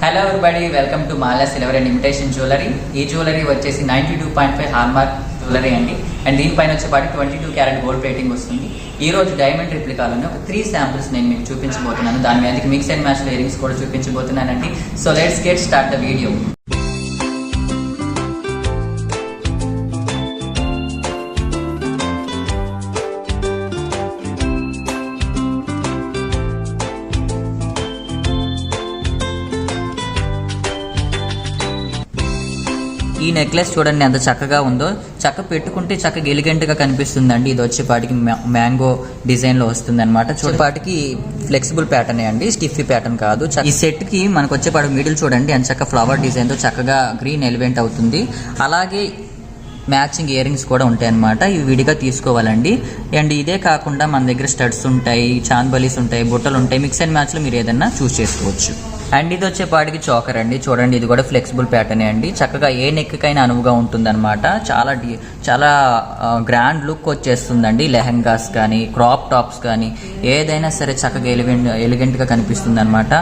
Hello everybody, welcome to Mala silver and imitation jewellery. ఈ jewellery వచ్చేసి 92.5 hallmark jewellery అండి. And దీనిపైన వచ్చేపాటి 22 carat gold plating వస్తుంది. ఈ రోజు డైమండ్ రిప్లికాలోనే ఒక 3 శాంపుల్స్ నేను మీకు చూపించబోతున్నాను. దాని మీదకి మిక్స్ అండ్ మ్యాచ్ ఇయరింగ్స్ కూడా చూపించబోతున్నానండి. So let's get start the video. ఈ నెక్లెస్ చూడండి ఎంత చక్కగా ఉందో. చక్క పెట్టుకుంటే చక్కగా ఎలిగెంట్ గా కనిపిస్తుందండి. ఇది వచ్చేపాటికి మ్యాంగో డిజైన్ లో వస్తుంది అనమాట. చూడపాటికి ఫ్లెక్సిబుల్ ప్యాటర్న్ అండి, స్టిఫీ ప్యాటర్న్ కాదు. ఈ సెట్ కి మనకు వచ్చేపాటికి మిడిల్ చూడండి ఎంత చక్క ఫ్లవర్ డిజైన్ తో చక్కగా గ్రీన్ ఎలివెంట్ అవుతుంది. అలాగే మ్యాచింగ్ ఇయర్ రింగ్స్ కూడా ఉంటాయి అనమాట. ఇవి విడిగా తీసుకోవాలండి. అండ్ ఇదే కాకుండా మన దగ్గర స్టడ్స్ ఉంటాయి, చాందబలీస్ ఉంటాయి, బుట్టలు ఉంటాయి. మిక్స్ అండ్ మ్యాచ్ లో మీరు ఏదైనా చూస్ చేసుకోవచ్చు. అండ్ ఇది వచ్చేపాటికి చోకర్ అండి. చూడండి ఇది కూడా ఫ్లెక్సిబుల్ ప్యాటర్న్ అండి. చక్కగా ఏ నెక్కైనా అనువుగా ఉంటుంది అనమాట. చాలా గ్రాండ్ లుక్ వచ్చేస్తుందండి. లెహంగాస్ కానీ క్రాప్ టాప్స్ కానీ ఏదైనా సరే చక్కగా ఎలిగెంట్ గా కనిపిస్తుంది అనమాట.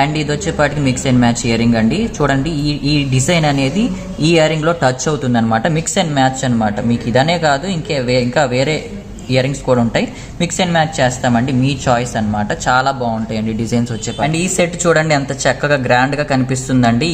అండ్ ఇది వచ్చేపాటికి mix and match ear ring అండి. చూడండి ఈ డిజైన్ అనేది ఈ ఇయర్ రింగ్ లో టచ్ అవుతుంది అనమాట. మిక్స్ అండ్ మ్యాచ్ అనమాట. మీకు ఇదనే కాదు ఇంకా వేరే ఇయర్ రింగ్స్ కూడా ఉంటాయి. మిక్స్ అండ్ మ్యాచ్ చేస్తామండి, మీ చాయిస్ అనమాట. చాలా బాగుంటాయండి డిజైన్స్ వచ్చే. అండ్ ఈ సెట్ చూడండి ఎంత చక్కగా గ్రాండ్ గా కనిపిస్తుందండి.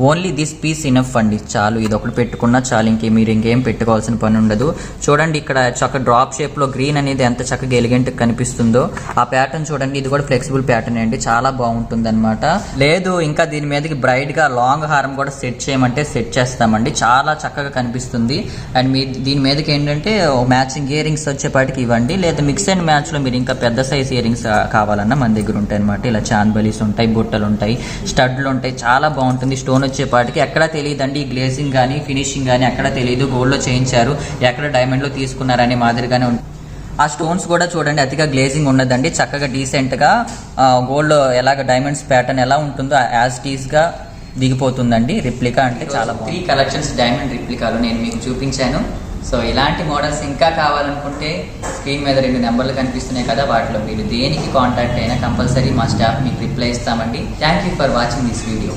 ఓన్లీ దిస్ పీస్ ఇనఫ్ అండి, చాలు. ఇది ఒకటి పెట్టుకున్నా చాలు, మీరు ఇంకేం పెట్టుకోవాల్సిన పని ఉండదు. చూడండి ఇక్కడ చక్క డ్రాప్ షేప్ లో గ్రీన్ అనేది ఎంత చక్కగా ఎలిగెంట్ కనిపిస్తుందో. ఆ ప్యాటర్న్ చూడండి, ఇది కూడా ఫ్లెక్సిబుల్ ప్యాటర్న్ అండి. చాలా బాగుంటుంది అనమాట. లేదు ఇంకా దీని మీదకి బ్రైట్ గా లాంగ్ హారం కూడా సెట్ చేయమంటే సెట్ చేస్తామండి. చాలా చక్కగా కనిపిస్తుంది. అండ్ దీని మీదకి ఏంటంటే మ్యాచింగ్ ఇయర్ రింగ్స్ వచ్చేపాటికి ఇవ్వండి. లేదా మిక్స్ అండ్ మ్యాచ్ లో మీరు ఇంకా పెద్ద సైజ్ ఇయర్ రింగ్స్ కావాలన్నా మన దగ్గర ఉంటాయి అనమాట. ఇలా చాందబలీస్ ఉంటాయి, బుట్టలు ఉంటాయి, స్టడ్లు ఉంటాయి. చాలా బాగుంటుంది. స్టోన్ వచ్చేపాటికి ఎక్కడ తెలియదండి. ఈ గ్లేజింగ్ కానీ ఫినిషింగ్ కానీ ఎక్కడ తెలియదు. గోల్డ్ లో చేయించారు, ఎక్కడ డైమండ్ లో తీసుకున్నారనే మాదిరిగానే ఉంటుంది. ఆ స్టోన్స్ కూడా చూడండి అతిగా గ్లేజింగ్ ఉండదండి. చక్కగా డీసెంట్ గా గోల్డ్ ఎలాగ డైమండ్స్ ప్యాటర్న్ ఎలా ఉంటుందో యాజ్ టీస్ గా దిగిపోతుందండి. రిప్లికా అంటే చాలా 3 కలెక్షన్స్ డైమండ్ రిప్లికాలు నేను మీకు చూపించాను. సో ఇలాంటి మోడల్స్ ఇంకా కావాలనుకుంటే స్క్రీన్ మీద 2 నెంబర్లు కనిపిస్తున్నాయి కదా, వాటిలో మీరు దేనికి కాంటాక్ట్ అయినా కంపల్సరీ మా స్టాఫ్ మీకు రిప్లై ఇస్తామండి. Thank you for watching this video.